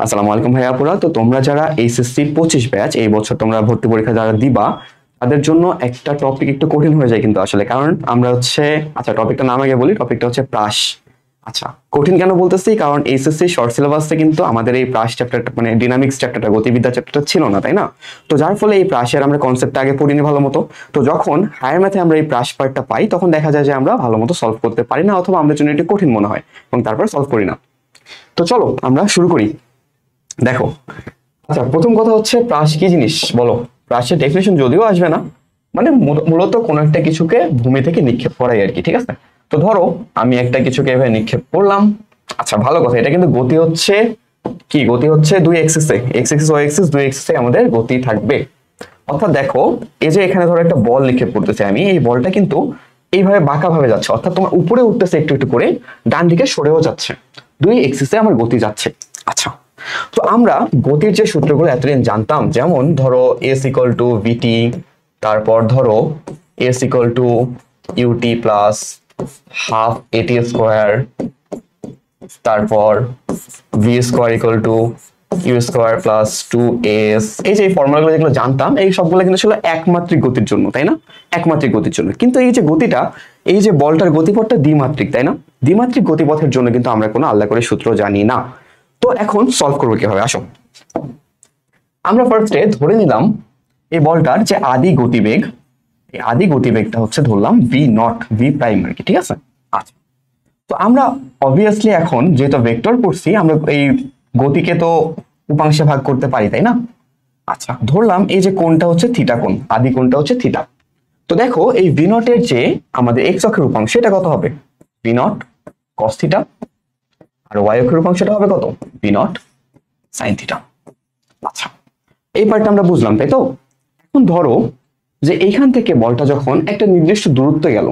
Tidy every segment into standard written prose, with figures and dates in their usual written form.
আসসালামু আলাইকুম ভাইয়া আপুরা। তো তোমরা যারা এইচএসসি 25 ব্যাচ এই বছর তোমরা ভর্তি পরীক্ষা যারা দিবা তাদের জন্য একটা টপিক একটু কঠিন হয়ে যায় কিন্তু আসলে, কারণ আমরা হচ্ছে আচ্ছা টপিকটা নাম আগে বলি। টপিকটা হচ্ছে প্রাস। আচ্ছা, কঠিন কেন বলতেছি, কারণ এইচএসসি শর্ট সিলেবাসে কিন্তু আমাদের এই প্রাস চ্যাপ্টারটা মানে ডিনামিক্স চ্যাপ্টারটা গতিবিদ্যা চ্যাপ্টারটা ছিল না, তাই না? তো যার ফলে এই প্রাসের আমরা কনসেপ্টটা আগে পড়িনি ভালো মতো। তো যখন হায়ার ম্যাথে আমরা এই প্রাস পার্টটা পাই তখন দেখা যায় যে আমরা ভালো মতো সলভ করতে পারি না, অথবা আমাদের জন্য এটি কঠিন মনে হয় এবং তারপর সলভ করি না। তো চলো আমরা শুরু করি। দেখো, আচ্ছা প্রথম কথা হচ্ছে প্রাস কি জিনিস বলো। প্রাসের ডেফিনেশন যদিও আসবে না, মানে মূলত কোনো একটা কিছুকে ভূমি থেকে নিক্ষেপ করাই আর কি, ঠিক আছে? তো ধরো আমি একটা কিছুকে এভাবে নিক্ষেপ করলাম। আচ্ছা ভালো কথা, এটা কিন্তু গতি হচ্ছে কি, গতি হচ্ছে দুই এক্সিসে, এক্স এক্সিস ওয়াই এক্সিস দুই এক্সিসে আমাদের গতি থাকবে। অর্থাৎ দেখো, এই যে এখানে ধরো একটা বল নিক্ষেপ করতেছে আমি, এই বলটা কিন্তু এইভাবে বাঁকা ভাবে যাচ্ছে, অর্থাৎ তোমার উপরে উঠতেছে একটু একটু করে, ডান দিকে সরেও যাচ্ছে, দুই এক্সিসে আমার গতি যাচ্ছে। আচ্ছা, তো আমরা গতির যে সূত্রগুলো এতদিন জানতাম, যেমন ধরো এস ইকুয়াল টু ভিটি, তারপর ধরো s equal to ut plus half at square, তারপর v square equal to u square plus two s, এই যে ফর্মুলাগুলো যেগুলো জানতাম এই সবগুলো কিন্তু ছিল একমাত্রিক গতির জন্য, তাই না? একমাত্রিক গতির জন্য। কিন্তু এই যে গতিটা, এই যে বলটার গতিপথটা দ্বিমাত্রিক, তাই না? দ্বিমাত্রিক গতিপথের জন্য কিন্তু আমরা কোনো আলাদা করে সূত্র জানি না। তো এখন সলভ করবো কিভাবে, আসো আমরা ফার্স্টে ধরে নিলাম এই বলটার যে আদি গতিবেগ, এই আদি গতিবেগটা হচ্ছে ধরলাম ভি নট, ভি প্রাইম আর কি, ঠিক আছে? আচ্ছা, তো আমরা অবভিয়াসলি এখন যেহেতু ভেক্টর পড়ছি, আমরা এই গতিকে তো উপাংশে ভাগ করতে পারি, তাই না? আচ্ছা, ধরলাম এই যে কোণটা হচ্ছে থিটা কোণ, আদি কোণটা হচ্ছে থিটা। তো দেখো এই ভি নটের যে আমাদের এক্স অক্ষের উপাংশ এটা কত হবে? ভি নট কস থিটা, আর ওয়াই অক্ষের উপাংশটা হবে কত? V not sine theta. আচ্ছা, এই পার্টটা আমরা বুঝলাম, তাই তো? এখন ধরো যে এইখান থেকে বলটা যখন একটা নির্দিষ্ট দূরত্ব গেল,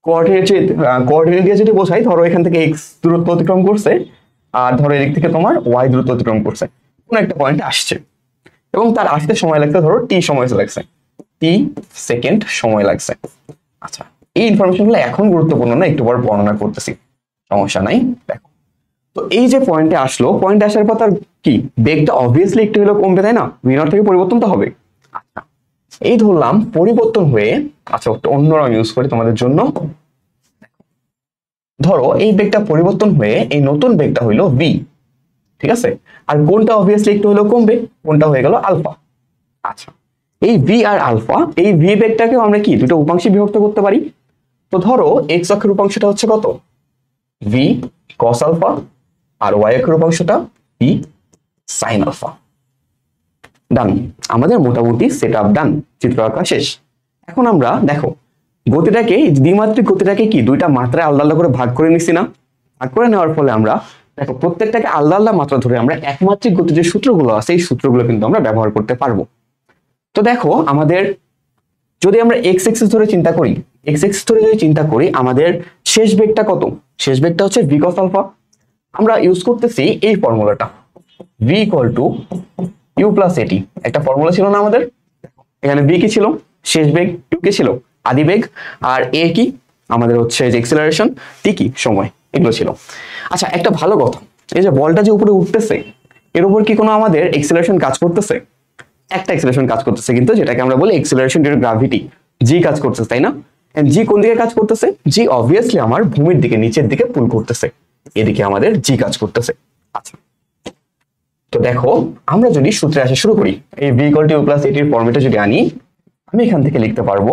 কোঅর্ডিনেট দিয়ে যদি বোঝাই, ধরো এখান থেকে এক্স দূরত্ব অতিক্রম করছে, আর ধরো এদিক থেকে তোমার ওয়াই দূরত্ব অতিক্রম করছে, কোন একটা পয়েন্টে আসছে, এবং তার আসতে সময় লাগছে ধরো টি সময় লাগছে, টি সেকেন্ড সময় লাগছে। আচ্ছা, এই ইনফরমেশন গুলো এখন গুরুত্বপূর্ণ না, একটু পর বর্ণনা করতেছি, সমস্যা নাই। দেখো, তো এই যে পয়েন্টে আসলো, পয়েন্টে আসার পর তার কি বেগটা অবভিয়াসলি একটু হলেও কমবে, তাই না? ভি নট থেকে পরিবর্তন তো হবে। আচ্ছা, এই ধরলাম পরিবর্তন হয়ে, আচ্ছা একটা অন্য রং ইউজ করি তোমাদের জন্য। ধরো এই বেগটা পরিবর্তন হয়ে এই নতুন বেগটা হইলো ভি, ঠিক আছে? আর কোনটা অবভিয়াসলি একটু হলেও কমবে, কোনটা হয়ে গেল আলফা। আচ্ছা, এই ভি আর আলফা, এই ভি বেগটাকেও আমরা কি দুটো উপাংশে বিভক্ত করতে পারি। তো ধরো এক্স অক্ষের উপাংশটা হচ্ছে কত? ভি কস আলফা, আর ওয়াই অক্ষের উপাংশটা ভি সাইন আলফা। ডান, আমাদের মোটামুটি সেট আপ ডান, চিত্র আঁকা শেষ। এখন আমরা দেখো গতিটাকে, দ্বিমাত্রিক গতিটাকে কি দুইটা মাত্রায় আলাদা আলাদা করে ভাগ করে নিছি না? ভাগ করে নেওয়ার ফলে আমরা দেখো প্রত্যেকটাকে আলাদা আলাদা মাত্রা ধরে আমরা একমাত্রিক গতির যে সূত্রগুলো আছে এই সূত্রগুলো কিন্তু আমরা ব্যবহার করতে পারবো। তো দেখো আমাদের যদি আমরা এক্স এক্সিস ধরে চিন্তা করি, এক্স এক্সিস ধরে যদি চিন্তা করি, আমাদের শেষ বেগটা কত? শেষ বেগটা হচ্ছে ভি কস আলফা। আমরা ইউজ করতেছি এই ফর্মুলাটা, v equal to u plus at. একটা ফর্মুলা ছিল না আমাদের? এখানে ভি কি ছিল? শেষ বেগ, ইউ কি ছিল? আদি বেগ, আর এ কি আমাদের হচ্ছে যে এক্সেলারেশন, টি কি সময়, এগুলো ছিল। আচ্ছা একটা ভালো কথা, এই যে বলটা যে উপরে উঠতেছে এর উপর কি কোনো আমাদের এক্সেলারেশন কাজ করতেছে? একটা এক্সেলারেশন কাজ করতেছে, কিন্তু যেটাকে আমরা বলি এক্সেলারেশন ডিউ টু গ্র্যাভিটি, জি কাজ করতেছে, তাই না? জি কোন দিকে কাজ করতেছে? জি অবভিয়াসলি আমার ভূমির দিকে, নিচের দিকে পুল করতেছে, এদিকে আমাদের জি কাজ করতেছে। আচ্ছা, তো দেখো আমরা যদি সূত্রে আসা শুরু করি, এই v equal to u plus এটির ফর্মেটে যদি আনি, আমি এখান থেকে লিখতে পারবো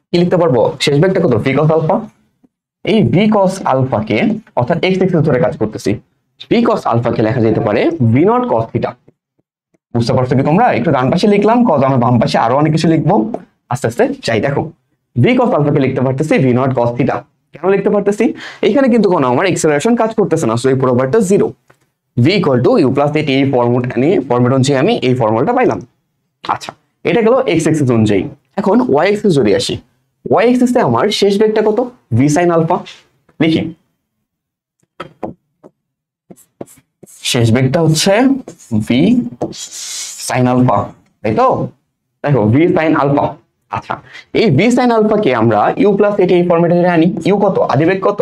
কি, লিখতে পারবো শেষ বেগটা কত? V cos alpha. এই ভি কস আলফাকে, অর্থাৎ এক্স এক্সিস ধরে কাজ করতেছি, ভি কস আলফাকে লেখা যেতে পারে ভি নট কস থিটা। বুঝতে পারছো কি তোমরা? একটু ডান পাশে লিখলাম, কজ আমরা বাম পাশে আরো অনেক কিছু লিখবো, আস্তে আস্তে যাই। দেখো ভি কস আলফাকে লিখতে পারতেছি ভি নট কস থিটা। কেন লিখতে পারতেছি? এখানে কিন্তু কোনো আমার এক্সেলারেশন কাজ করতেছে না, সো এই পুরো পার্টটা zero. V equal to u plus at, এই ফর্মুলা অনুযায়ী আমি এই ফর্মুলাটা পাইলাম। আচ্ছা, এটা গেল এক্স এক্সিস অনুযায়ী। এখন ওয়াই এক্সিস যদি আসি, ওয়াই এক্সিসে আমার শেষ বেগটা কত? V sine alpha. লিখি শেষ বেগটা হচ্ছে ভি সাইন আলফা, তাই তো? দেখো ভি সাইন আলফা। আচ্ছা, এই ভি সাইন আলফাকে আমরা ইউ প্লাস এটি এই ফর্মেটে যদি আনি, ইউ কত? আদিবেগ কত?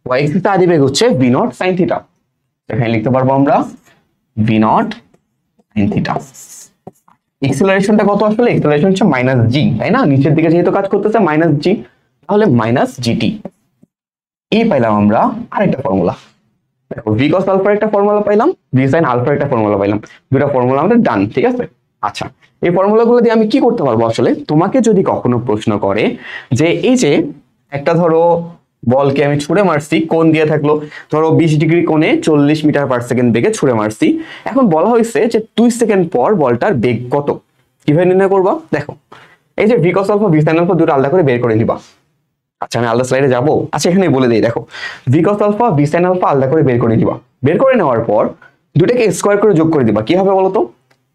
ওয়াই এক্সিসে আদিবেগ হচ্ছে ভি নট সাইন থিটা। এখানে লিখতে পারবো আমরা ভি নট সাইন থিটা। এক্সেলারেশনটা কত আসলে? এক্সেলারেশন হচ্ছে মাইনাস জি, তাই না? নিচের দিকে যেহেতু কাজ করতেছে মাইনাস জি, তাহলে মাইনাস জিটি। এই পাইলাম আমরা আরেকটা ফর্মুলা। দেখো ভি কস আলফার একটা ফর্মুলা পাইলাম, ভি সাইন আলফার একটা ফর্মুলা পাইলাম, দুটা ফর্মুলা আমাদের ডান, ঠিক আছে? আচ্ছা, এই ফর্মুলাগুলো দিয়ে আমি কি করতে পারবো আসলে? তোমাকে যদি কখনো প্রশ্ন করে যে এই যে একটা ধরো বলকে আমি ছুড়ে মারছি, কোণ দিয়ে থাকলো ধরো 20 ডিগ্রি কোণে 40 মিটার পার সেকেন্ড বেগে ছুড়ে মারছি, এখন বলা হয়েছে যে 2 সেকেন্ড পর বলটার বেগ কত, কিভাবে নির্ণয় করবা? দেখো এই যে v cos alpha v sine alpha দুটো আলাদা করে বের করে নিবা। আচ্ছা আমি আলাদা স্লাইডে যাবো, আচ্ছা এখানে বলে দিই। দেখো v cos alpha v sine alpha আলাদা করে বের করে দিবা। বের করে নেওয়ার পর দুটাকে স্কোয়ার করে যোগ করে দিবা। কি হবে বলো তো?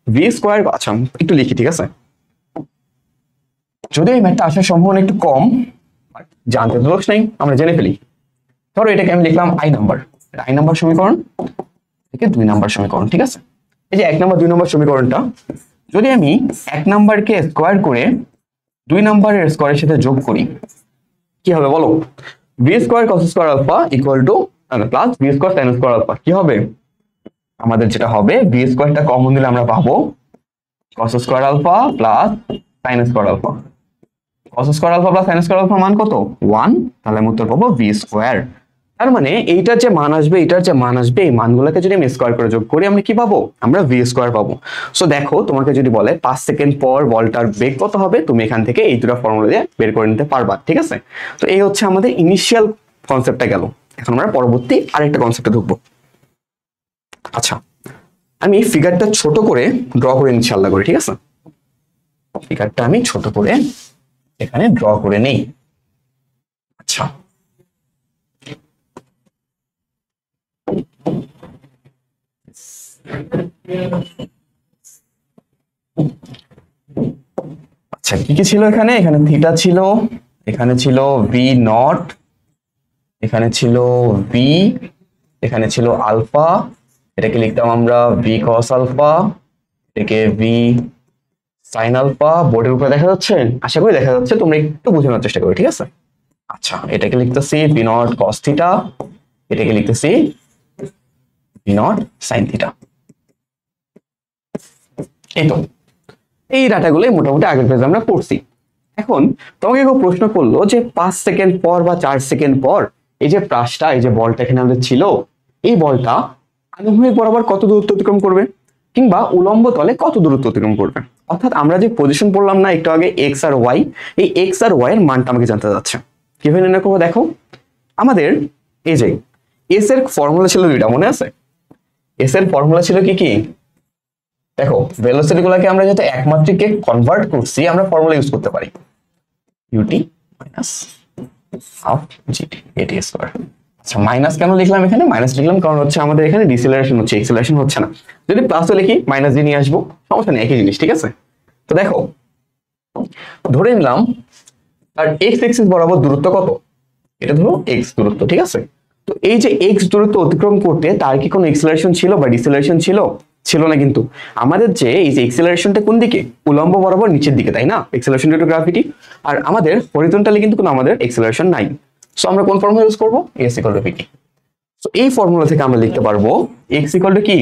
ভি স্কোয়ার, আচ্ছা একটু লিখি, ঠিক আছে? যদি এই ম্যাথটা আসার সম্ভাবনা একটু কম, জানতে তো দোষ নাই, আমরা জেনে ফেলি। ধরো এটাকে আমি লিখলাম আই নাম্বার, আই নাম্বার সমীকরণ থেকে 2 নাম্বার সমীকরণ, ঠিক আছে? এই যে 1 নাম্বার 2 নাম্বার সমীকরণটা যদি আমি 1 নাম্বারকে স্কোয়ার করে 2 নাম্বারের স্কোয়ারের সাথে যোগ করি, কি হবে বলো? V square cos square alpha equal to plus v square sine square alpha. কি হবে আমাদের? যেটা হবে ভি স্কোয়ারটা কমন দিলে আমরা পাবো cos square alpha plus sine square alpha. Cos square alpha plus sine square alpha মান কত? 1, তাহলে আমি উত্তর পাবো ভি স্কোয়ার। তার মানে এইটার যে মান আসবে এইটার যে মান আসবে এই মানগুলোকে যদি আমি স্কোয়ার করে যোগ করি আমরা কি পাবো? আমরা ভি স্কোয়ার পাবো। সো দেখো তোমাকে যদি বলে 5 সেকেন্ড পর বলটার বেগ কত হবে, তুমি এখান থেকে এই দুটো ফর্মুলা দিয়ে বের করে নিতে পারবা, ঠিক আছে? তো এই হচ্ছে আমাদের ইনিশিয়াল কনসেপ্টটা গেল। এখন আমরা পরবর্তী আরেকটা কনসেপ্টে ঢুকবো। আচ্ছা আমি ফিগারটা ছোট করে ড্র করে নিচ্ছি আলাদা করে, ঠিক আছে? ফিগারটা আমি ছোট করে এখানে ড্র করে নেই। আচ্ছা আচ্ছা কি কি ছিল এখানে? এখানে থিটা ছিল, এখানে ছিল ভি নট, এখানে ছিল ভি, এখানে ছিল আলফা, এটাকে লিখতাম আমরা ভি কস আলফা, এটাকে ভি সাইন আলফা। বোর্ডের উপরে দেখা যাচ্ছে? আশা করি দেখা যাচ্ছে, তোমরা একটু বোঝানোর চেষ্টা করো, ঠিক আছে? আচ্ছা এটাকে লিখতেছি ভি নট কস থিটা, এটাকে লিখতেছি ভি নট সাইন থিটা। এই তো এই ডাটাগুলোই মোটামুটি আগের পেজে আমরা পড়ছি। এখন তোমাকে কেউ প্রশ্ন করলো যে 5 সেকেন্ড পর বা 4 সেকেন্ড পর এই যে প্রাসটা, এই যে বলটা এখানে আমাদের ছিল, এই বলটা আনুভূমিক বরাবর কত দূরত্ব অতিক্রম করবে, কিংবা উলম্ব তলে কত দূরত্ব অতিক্রম করবে? অর্থাৎ আমরা যে পজিশন পড়লাম না একটু আগে এক্স আর ওয়াই, এই এক্স আর ওয়াই এর মানটা আমাকে জানতে যাচ্ছে। কিভাবে নির্ণয় করবো? দেখো আমাদের এই যে এস এর ফর্মুলা ছিল দুইটা, মনে আছে? এস এর ফর্মুলা ছিল কি কি? দেখো ভেলোসিটি গুলাকে আমরা যেহেতু একমাত্রিকে কনভার্ট করছি আমরা ফর্মুলা ইউজ করতে পারি ইউটি মাইনাস হাফ জিটি এটি স্কয়ার। আচ্ছা মাইনাস কেন লিখলাম এখানে? মাইনাস লিখলাম কারণ হচ্ছে আমাদের এখানে ডিসেলারেশন হচ্ছে, এক্সেলারেশন হচ্ছে না। যদি প্লাসও লিখি মাইনাস দিয়ে নিয়ে আসবো, সমস্যা নেই, একই জিনিস, ঠিক আছে? তো দেখো ধরে নিলাম আর এক্স এক্সিস বরাবর দূরত্ব কত? এটা ধরো এক্স দূরত্ব, ঠিক আছে? তো এই যে এক্স দূরত্ব অতিক্রম করতে তার কি কোনো এক্সেলারেশন ছিল বা ডিসেলারেশন ছিল? ছিল না। কিন্তু আমাদের যে এই যে এক্সেলারেশনটা কোন দিকে? উলম্ব বরাবর নিচের দিকে, তাই না? Acceleration due to gravity. আর আমাদের হরিজন্টালি কিন্তু কোনো আমাদের এক্সেলারেশন নাই। সো আমরা কোন ফর্মুলা ইউজ করব? S equal to vt. So এই ফর্মুলা থেকে আমরা লিখতে পারবো এক্স ইকুয়াল টু কি?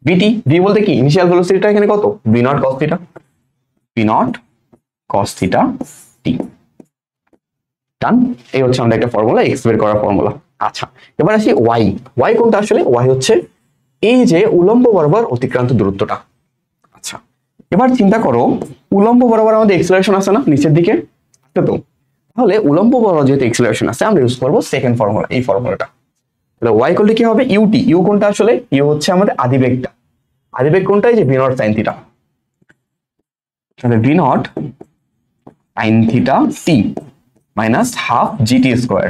ভিটি। ভি বলতে কি? ইনিশিয়াল ভেলোসিটিটা এখানে কত? V not cos theta, v not cos theta t. Done. এই হচ্ছে আমাদের একটা ফর্মুলা, এক্স বের করার ফর্মুলা। আচ্ছা এবার আসি ওয়াই। ওয়াই কোনটা আসলে? ওয়াই হচ্ছে এই যে উলম্ব বরাবর অতিক্রান্ত দূরত্বটা। আচ্ছা এবার চিন্তা করো উলম্ব বরাবর আমাদের এক্সেলারেশন আছে না নিচের দিকে? তো তাহলে উলম্ব বরাবর যেহেতু এক্সেলারেশন আছে আমরা ইউজ করবো সেকেন্ড ফর্মুলা, এই ফর্মুলাটা। তাহলে ওয়াই ইকুয়াল টু কি হবে? ইউটি। ইউ কোনটা আসলে? ইউ হচ্ছে আমাদের আদিবেগটা। আদিবেগ কোনটা? এই যে ভি নট সাইন থিটা। তাহলে V naught sine theta t minus half gt square.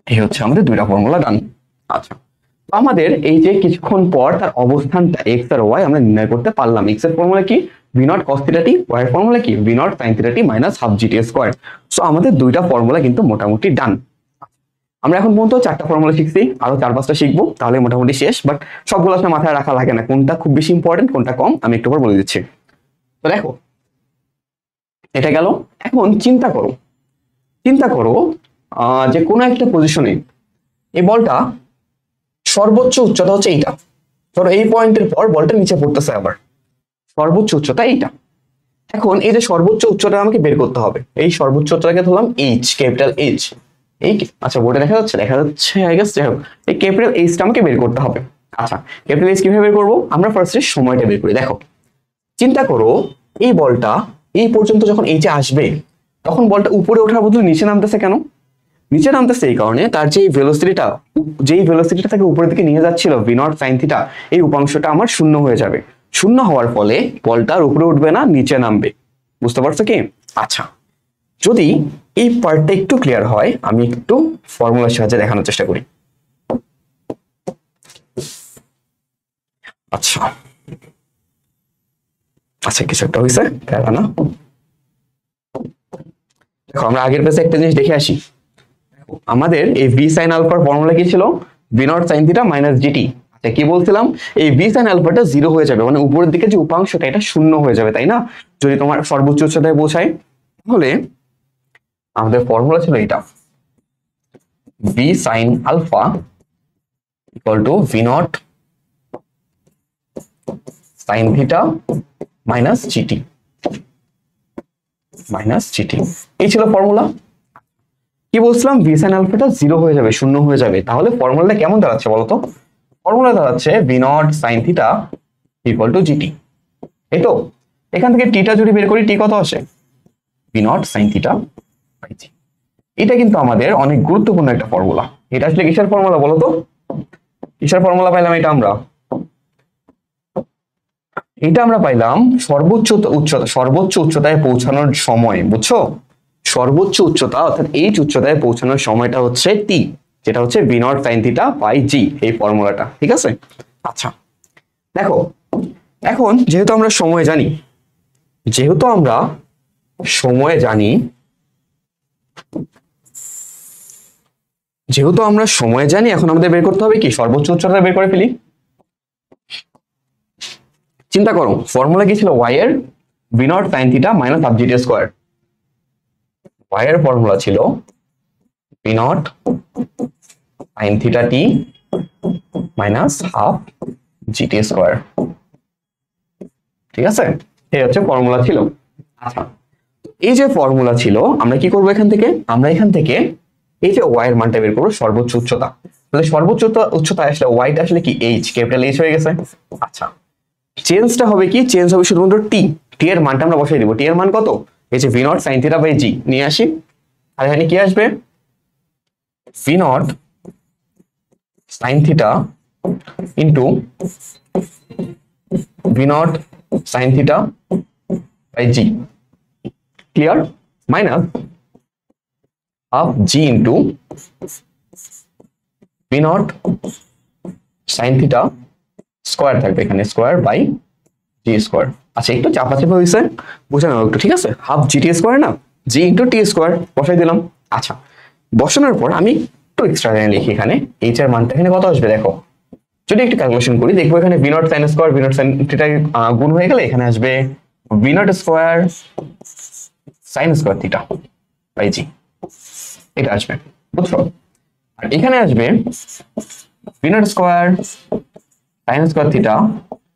এই হচ্ছে আমাদের দুইটা ফর্মুলা ডান। আচ্ছা আমাদের এই যে কিছুক্ষণ পর তার অবস্থানটা এক্স আর ওয়াই আমরা নির্ণয় করতে পারলাম। এক্স এর ফর্মুলা কি? V not cos theta t, y এর ফর্মুলা কি? V not sine theta t minus half gt square. So আমাদের দুইটা ফর্মুলা কিন্তু মোটামুটি ডান। আমরা এখন পর্যন্ত 4টা ফর্মুলা শিখছি, আরো 4-5টা শিখবো, তাহলে মোটামুটি শেষ। বাট সবগুলো আসলে মাথায় রাখা লাগে না, কোনটা খুব বেশি ইম্পর্টেন্ট কোনটা কম আমি একটু পর বলে দিচ্ছি। তো দেখো এটা গেল। এখন চিন্তা করো, চিন্তা করো যে কোনো একটা পজিশনে এই বলটা সর্বোচ্চ উচ্চতা হচ্ছে এইটা। ধরো এই পয়েন্টের পর বলটা নিচে পড়তেছে, আবার সর্বোচ্চ উচ্চতা এইটা। এখন এই যে সর্বোচ্চ উচ্চতা আমাকে বের করতে হবে, এই সর্বোচ্চ উচ্চতাকে ধরলাম এইচ, ক্যাপিটাল এইচ। এই আচ্ছা বোর্ডে দেখা যাচ্ছে, দেখা যাচ্ছে আই গেস। যাই হোক, এই ক্যাপিটাল এইচটা আমাকে বের করতে হবে। আচ্ছা ক্যাপিটাল এইচ কিভাবে বের করবো? আমরা ফার্স্টে সময়টা বের করি। দেখো চিন্তা করো, এই বলটা এই পর্যন্ত যখন এইচে আসবে তখন বলটা উপরে ওঠার বদলে নিচে নামতেছে কেন? নিচে নামতেছে এই কারণে, তার যেই ভেলোসিটিটা তাকে উপরের দিকে নিয়ে যাচ্ছিল ভি নট সাইন থিটা, এই উপাংশটা আমার শূন্য হয়ে যাবে। শূন্য হওয়ার ফলে বলটা আর উপরে উঠবে না, নিচে নামবে। বুঝতে পারছো কি? আচ্ছা যদি এই পার্টটা একটু ক্লিয়ার হয়, আমি একটু ফর্মুলার সাহায্যে দেখানোর চেষ্টা করি। আচ্ছা আচ্ছা কিছু একটা হয়েছে না। দেখো আমরা আগের পেজে একটা জিনিস দেখে আসি। আমাদের এই ভি সাইন আলফার ফর্মুলা কি ছিল? V not sine theta minus GT. আচ্ছা কি বলছিলাম? এই ভি সাইন আলফাটা জিরো হয়ে যাবে, মানে উপরের দিকে যে উপাংশটা এটা শূন্য হয়ে যাবে, তাই না? যদি তোমার সর্বোচ্চ উচ্চতায় পৌঁছায়। তাহলে আমাদের ফর্মুলা ছিল এটা, v sine alpha equal to v not sine theta minus gt, এই ছিল ফর্মুলা। কি বলছিলাম? ভি সাইন আলফাটা জিরো হয়ে যাবে, শূন্য হয়ে যাবে। তাহলে ফর্মুলাটা কেমন দাঁড়াচ্ছে বলতো? ফর্মুলা দাঁড়াচ্ছে V naught sine theta equal two GT. এই তো এখান থেকে টিটা যদি বের করি, টি কত আসে? V not sine theta by g. এটা কিন্তু আমাদের অনেক গুরুত্বপূর্ণ একটা ফর্মুলা। এটা আসলে কিসের ফর্মুলা বলতো? কিসের ফর্মুলা পাইলাম এটা? আমরা পাইলাম সর্বোচ্চ উচ্চতায় পৌঁছানোর সময়। বুঝছো? সর্বোচ্চ উচ্চতা অর্থাৎ এইচ উচ্চতায় পৌঁছানোর সময়টা হচ্ছে টি, যেটা হচ্ছে v not sine theta by g, এই ফর্মুলাটা। ঠিক আছে? আচ্ছা দেখো, এখন যেহেতু আমরা সময় জানি, এখন আমাদের বের করতে হবে কি? সর্বোচ্চ উচ্চতা বের করে ফেলি। চিন্তা করো ফর্মুলা কি ছিল? ওয়াই এর v not sine theta minus half gt square. Y এর ফর্মুলা ছিল v not sine theta t minus half gt square. ঠিক আছে? এই হচ্ছে ফর্মুলা ছিল। আচ্ছা এই যে ফর্মুলা ছিল, আমরা কি করবো এখান থেকে? আমরা এখান থেকে এই যে ওয়াই এর মানটা বের করবো, সর্বোচ্চ উচ্চতা। তাহলে সর্বোচ্চ উচ্চতা আসলে ওয়াইটা আসলে কি? এইচ, ক্যাপিটাল এইচ হয়ে গেছে। আচ্ছা চেঞ্জটা হবে কি? চেঞ্জ হবে শুধুমাত্র টি। টি এর মানটা আমরা বসাই দিব। টি এর মান কত? এই যে v not sine theta by g নিয়ে আসি, আর এখানে কি আসবে? V not sine theta into v not sine theta by g, clear? Minus half g into v not sine theta square থাকবে এখানে, স্কোয়ার বাই জি স্কোয়ার। আচ্ছা একটু চাপাচাপি হয়েছে, বুঝে নাও একটু। ঠিক আছে? হাফ জিটি স্কোয়ার না, জি ইন্টু টি স্কোয়ার বসাই দিলাম। আচ্ছা বসানোর পর আমি একটু এক্সট্রা লিখি এখানে, এইচ এর মানটা এখানে কত আসবে দেখো। যদি একটু ক্যালকুলেশন করি দেখবো এখানে v not sine square, v not sine theta গুণ হয়ে গেলে এখানে আসবে v not square sine square theta by g, এটা আসবে। বুঝছো? আর এখানে আসবে v not square sine square theta.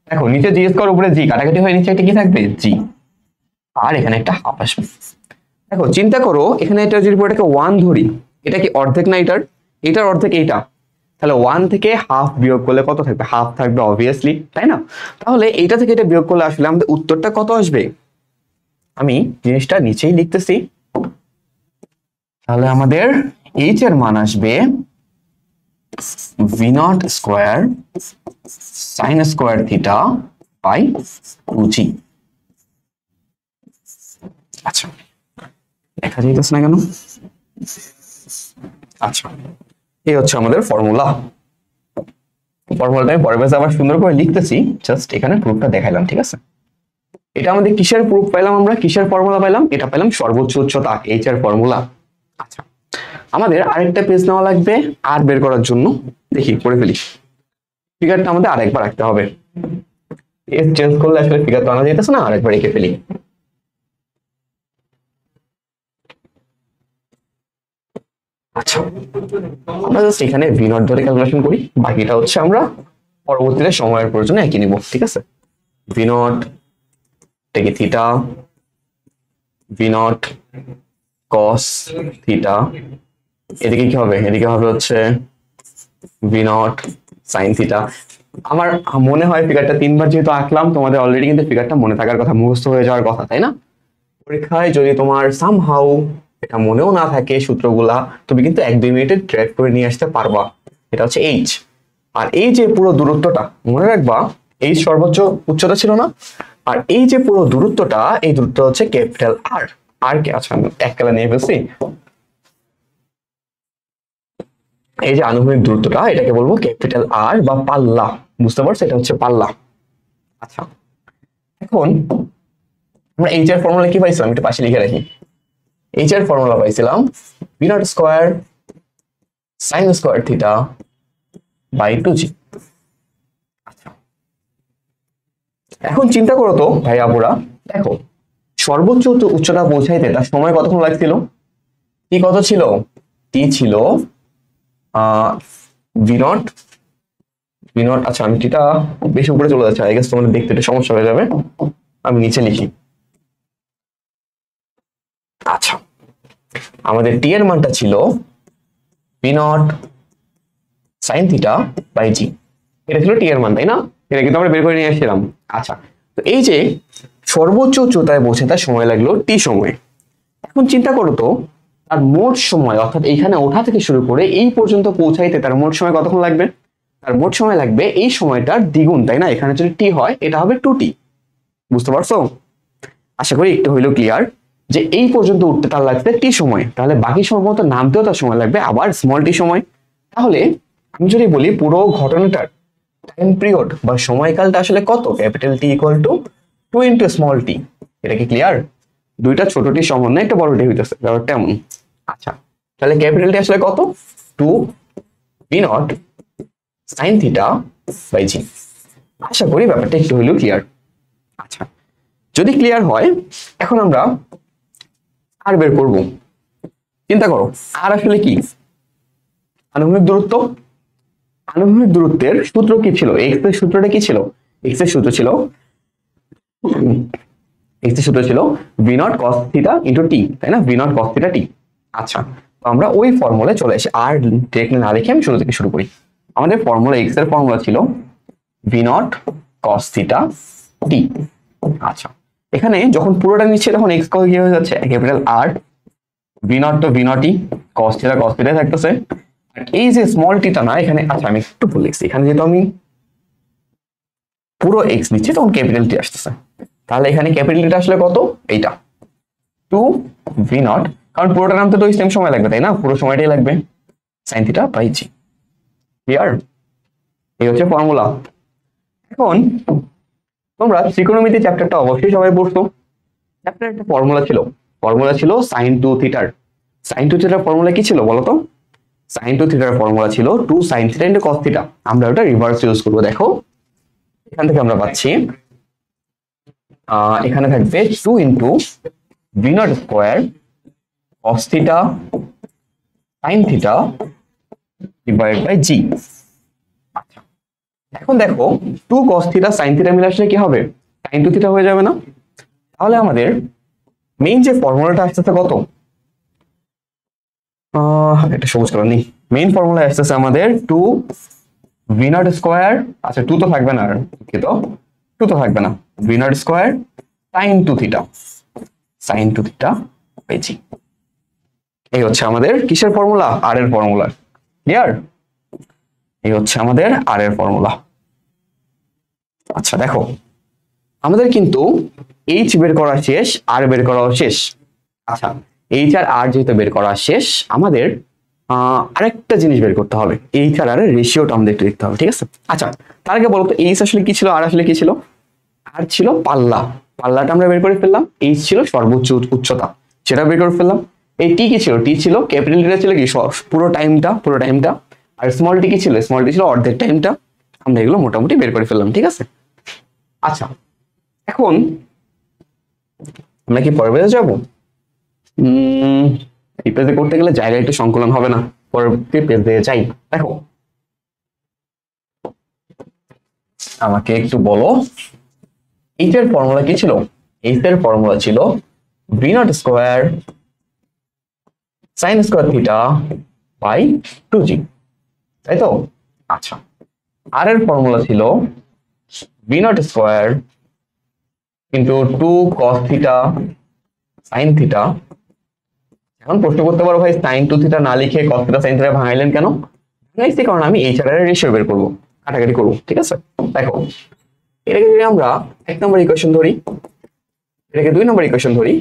দেখো নিচে জি স্কোয়ার উপরে জি, কাটাকাটি হয়ে নিচে একটা কি থাকবে? জি। আর এখানে একটা হাফ আসবে। দেখো চিন্তা করো, এখানে এটা যদি এটাকে 1 ধরি, এটা কি অর্ধেক না এটার অর্ধেক এইটা। তাহলে 1 থেকে হাফ বিয়োগ করলে কত থাকবে? হাফ থাকবে অবভিয়াসলি, তাই না? তাহলে এইটা থেকে এটা বিয়োগ করলে আসলে আমাদের উত্তরটা কত আসবে? আমি জিনিসটা নিচেই লিখতেছি। তাহলে আমাদের এইচ এর মান আসবে v not square sine square theta by 2g। আচ্ছা দেখা যাইতেছে না কেন? আচ্ছা এই হচ্ছে আমাদের ফর্মুলাটা আমি পরের পেজে আবার সুন্দর করে লিখতেছি, জাস্ট এখানে প্রুফটা দেখাইলাম। ঠিক আছে? এটা আমাদের কিসের প্রুফ পাইলাম? আমরা কিসের ফর্মুলা পাইলাম? এটা পাইলাম সর্বোচ্চ উচ্চতা এইচ এর ফর্মুলা। আচ্ছা আমাদের আরেকটা পেজ নেওয়া লাগবে আর বের করার জন্য। দেখি করে ফেলি। ফিগারটা আমাদের আরেকবার রাখতে হবে, এস চেঞ্জ করলে আসলে ফিগার তো আনা যাইতেছে না, আরেকবার রেখে ফেলি। আচ্ছা, আমরা জাস্ট এখানে ভি নট ধরে ক্যালকুলেশন করি, বাকিটা হচ্ছে আমরা পরবর্তীতে সময়ের প্রয়োজনে একই নিব, ঠিক আছে। ভি নট থেকে theta, v not cos theta, এদিকে কি হবে, এদিকে হবে হচ্ছে ভি নট সাইন থিটা। আমার মনে হয় ফিগারটা 3বার যেহেতু আঁকলাম, তোমাদের অলরেডি কিন্তু ফিগারটা মনে থাকার কথা, মুখস্থ হয়ে যাওয়ার কথা, তাই না? পরীক্ষায় যদি তোমার সামহাউ এটা মনেও না থাকে সূত্রগুলা, তুমি কিন্তু 1-2 মিনিটে ট্র্যাক করে নিয়ে আসতে পারবা। এটা হচ্ছে এইচ, আর এই যে পুরো দূরত্বটা মনে রাখবা, এই সর্বোচ্চ উচ্চতা ছিল না, আর এই যে পুরো দূরত্বটা, এই দূরত্ব হচ্ছে ক্যাপিটাল আর। আর কি, আচ্ছা আমি এক কালা নিয়ে ফেলছি, এই যে আনুভূমিক দূরত্বটা এটাকে বলবো ক্যাপিটাল আর বা পাল্লা, বুঝতে পারছো, এটা হচ্ছে পাল্লা। আচ্ছা, এখন আমরা এইচ এর ফর্মুলা কি পাইছিলাম, একটু পাশে লিখে রাখি। এইচ এর ফর্মুলা পাইছিলাম v not square sine square theta by 2g। আচ্ছা, এখন চিন্তা করো তো ভাই আপুরা, দেখো সর্বোচ্চ উচ্চতা পৌঁছাইতে তার সময় কতক্ষণ লাগছিল? টি কত ছিল? টি ছিল ভি নট, ভি নট, আচ্ছা আমি টিটা বেশি উপরে চলে যাচ্ছে, আই গেস তোমাদের দেখতে একটু সমস্যা হয়ে যাবে, আমি নিচে লিখি। আচ্ছা, আমাদের টি এর মানটা ছিল v not sine theta by g, এটা ছিল টি এর মান, তাই না? এটা কিন্তু আমরা বের করে নিয়ে আসছিলাম। আচ্ছা, তো এই যে সর্বোচ্চ উচ্চতায় পৌঁছে তার সময় লাগলো টি সময়। এখন চিন্তা করো তো, তার মোট সময় অর্থাৎ এইখানে ওঠা থেকে শুরু করে এই পর্যন্ত পৌঁছাইতে তার মোট সময় কতক্ষণ লাগবে? তার মোট সময় লাগবে এই সময়টার দ্বিগুণ, তাই না? এখানে যদি টি হয় এটা হবে 2t, বুঝতে পারছো? আশা করি একটু হইলো ক্লিয়ার যে এই পর্যন্ত উঠতে তার লাগবে টি সময়, তাহলে বাকি সময় মতো নামতেও তার সময় লাগবে আবার স্মল টি সময়। তাহলে আমি যদি বলি পুরো ঘটনাটার টাইম পিরিয়ড বা সময়কালটা আসলে কত, capital t equal to 2 into small t. এটা কি ক্লিয়ার? দুইটা ছোট টি সমন্বয়ে একটা বড় টি হইতেছে, ব্যাপারটা এমন। আচ্ছা, তাহলে ক্যাপিটাল টি আসলে কত? 2 v not sine theta by g. আশা করি ব্যাপারটা একটু হইলেও ক্লিয়ার। আচ্ছা, যদি ক্লিয়ার হয়, এখন আমরা আর বের করব। চিন্তা করো আর আসলে কি? আনুভূমিক দূরত্ব। আনুভূমিক দূরত্বের সূত্র কি ছিল? এক্স এর সূত্রটা কি ছিল? এক্স এর সূত্র ছিল v not cos theta into t, তাই না? V not cos theta t. আচ্ছা, তো আমরা ওই ফর্মুলায় চলে আসি, আর ডিরেক্টলি না লিখে আমি শুরু থেকে শুরু করি। আমাদের ফর্মুলা, এক্স এর ফর্মুলা ছিল v not cos theta t. আচ্ছা, এখানে যখন পুরোটা নিচ্ছে তখন এক্স কত কি হয়ে যাচ্ছে, ক্যাপিটাল আর, ভি নট তো ভি নটই, কস থিটা থাকতেছে, এই যে স্মল টিটা না এখানে, আচ্ছা আমি একটু ভুল লিখছি, এখানে যেহেতু আমি পুরো এক্স নিচ্ছি তখন ক্যাপিটাল টি আসতেছে, তাহলে এখানে ক্যাপিটাল টিটা আসলে কত? এইটা 2 ভি নট, কারণ পুরোটা নামতে তো সেম সময় লাগবে, তাই না? পুরো সময়টাই লাগবে, sine theta by g. Clear? এই হচ্ছে ফর্মুলা। এখন তোমরা ত্রিকোণমিতি চ্যাপ্টারটা অবশ্যই সবাই পড়ছো। চ্যাপ্টার একটা ফর্মুলা ছিল সাইন 2 থিটার। সাইন 2 থিটার ফর্মুলা কি ছিল বলো তো? সাইন 2 থিটার ফর্মুলা ছিল 2 sine theta into cos theta. আমরা ওটা রিভার্স ইউজ করব। দেখো এখান থেকে আমরা পাচ্ছি এখানে থাকবে 2 into v not square cos theta sine theta divided by g. আচ্ছা, এখন দেখো 2 cos থিটা sin থিটা মিলে আসলে কি হবে? sin 2 থিটা হয়ে যাবে না? তাহলে আমাদের মেইন যে ফর্মুলাটা আসছে কত, এটা সবুজ কালার নেই, মেইন ফর্মুলা আসছে আমাদের 2 ভি নট স্কয়ার, আচ্ছা 2 তো থাকবে না, আর কি তো 2 তো থাকবে না, v not square sin 2 theta by g. এই হচ্ছে আমাদের কিসের ফর্মুলা? আর এর ফর্মুলা। ক্লিয়ার? এই হচ্ছে আমাদের আর এর ফর্মুলা। আচ্ছা দেখো, আমাদের কিন্তু এইচ বের করা শেষ, আর বের করা শেষ। আচ্ছা, এইচ আর আর যেহেতু বের করা শেষ, আমাদের আরেকটা জিনিস বের করতে হবে, এইচ আর এর রেশিওটা আমাদের একটু দেখতে হবে, ঠিক আছে? আচ্ছা, তার আগে বলতো এইচ আসলে কি ছিল, আর আসলে কি ছিল? আর ছিল পাল্লা, পাল্লাটা আমরা বের করে ফেললাম। এইচ ছিল সর্বোচ্চ উচ্চতা, সেটা বের করে ফেললাম। এই টি কি ছিল? টি ছিল ক্যাপিটাল টিটা ছিল কি পুরো টাইমটা, আর স্মল টি কি ছিল? স্মল টি ছিল অর্ধেক টাইমটা। আমরা এগুলো মোটামুটি বের করে ফেললাম, ঠিক আছে? আচ্ছা, এখন আমরা কি পরের পেজে যাবো? এই পেজে করতে গেলে জায়গা একটু সংকলন হবে না, পরবর্তী পেজ দিয়ে যাই। দেখো আমাকে একটু বলো এইচ এর ফর্মুলা কি ছিল? এইচ এর ফর্মুলা ছিল v not square sine square theta by 2g, তাই তো? আচ্ছা, আর এর ফর্মুলা ছিল v not square into 2 cos theta sine theta. এখন প্রশ্ন করতে পারো ভাই সাইন 2 থিটা না লিখে cos থিটা সাইন থিটা ভাঙাইলেন কেন? ভাঙাইছি কারণ আমি এইচ আর এর রেশিও বের করবো, কাটাকাটি করবো, ঠিক আছে? দেখো এটাকে যদি আমরা 1 নম্বর ইকুয়েশন ধরি, এটাকে 2 নম্বর ইকুয়েশন ধরি,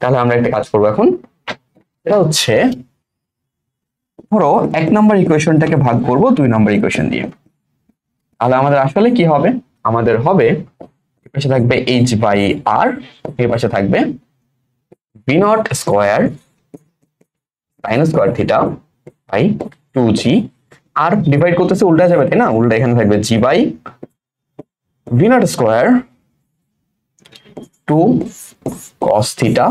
তাহলে আমরা একটা কাজ করবো এখন। এটা হচ্ছে ধরো 1 নম্বর ইকুয়েশনটাকে ভাগ করব 2 নম্বর ইকুয়েশন দিয়ে, তাহলে আমাদের আসলে কি হবে? আমাদের হবে এর পাশে থাকবে h বাই r, এর পাশে থাকবে v not square sine square theta by 2g, আর ডিভাইড করতেছে উল্টা যাবে তাই না? উল্টা এখানে থাকবে g by v not square 2 cos theta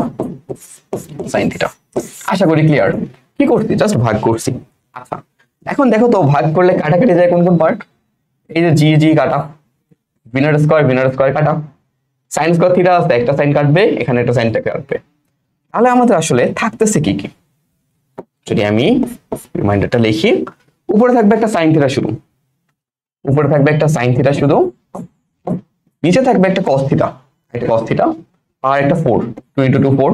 sine theta. আশা করি ক্লিয়ার। কি করছি? জাস্ট ভাগ করছি। আচ্ছা, এখন দেখো তো ভাগ করলে কাটাকাটি যায় কোন কোন পার্ট? এই যে জি জি কাটা, ভি নট স্কোয়ার কাটা, সাইন স্কোয়ার থিটা আছে, একটা সাইন কাটবে, এখানে একটা সাইনটা কাটবে। তাহলে আমাদের আসলে থাকতেছে কি কি? যদি আমি রিমাইন্ডারটা লিখি, উপরে থাকবে একটা সাইন থিটা শুধু, উপরে থাকবে একটা সাইন থিটা শুধু, নিচে থাকবে একটা cos থিটা, একটা cos থিটা, আর একটা 4, 2 × 2 4